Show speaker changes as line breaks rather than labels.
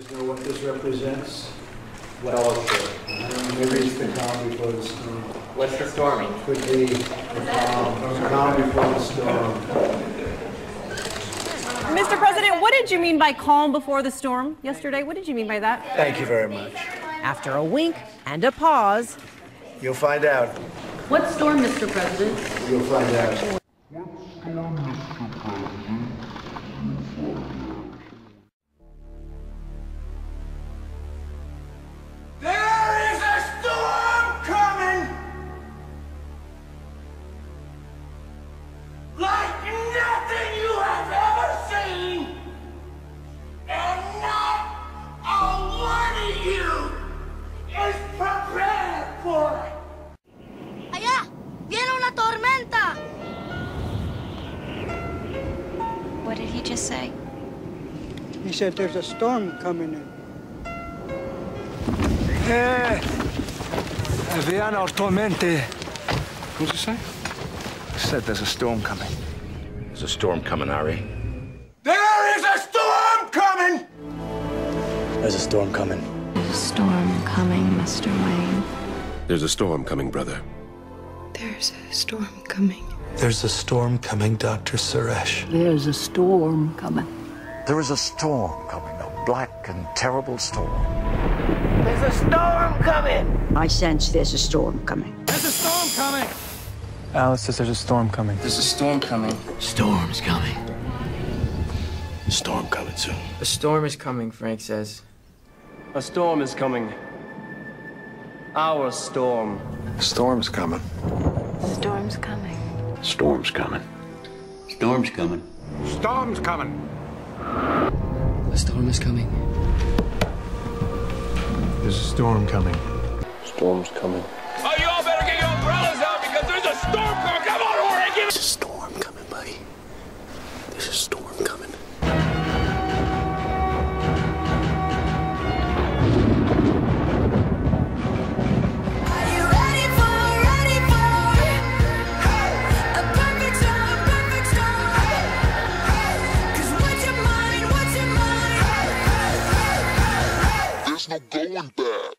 guys know what this represents?
What all is it?
Maybe it's the calm before the storm.
What's the storming?
Could be the calm before the storm.
Mr. President, what did you mean by calm before the storm yesterday? What did you mean by that?
Thank you very much.
After a wink and a pause.
You'll find out.
What storm, Mr. President?
You'll find out.
There is a storm coming! Like nothing you have ever seen! And not a one of you is prepared for it!
Allá, viene una tormenta!
What did he just say?
He said there's a storm coming in.
Viano tormente. What'd you say? I said there's a storm coming.
There's a storm coming, Ari.
There is a storm coming!
There's a storm coming.
There's a storm coming, Mr. Wayne.
There's a storm coming, brother.
There's a storm coming.
There's a storm coming, Dr. Suresh.
There's a storm coming.
There is a storm coming, a black and terrible storm.
There's a storm coming!
I sense there's a storm coming.
There's a storm coming!
Alice says there's a storm coming.
There's a storm coming.
Storm's coming.
Storm coming soon.
A storm is coming, Frank says.
A storm is coming. Our storm.
Storm's coming.
Storm's coming.
Storm's coming.
Storm's coming.
Storm's coming.
A storm is coming.
There's a storm coming.
Storm's coming.
Are you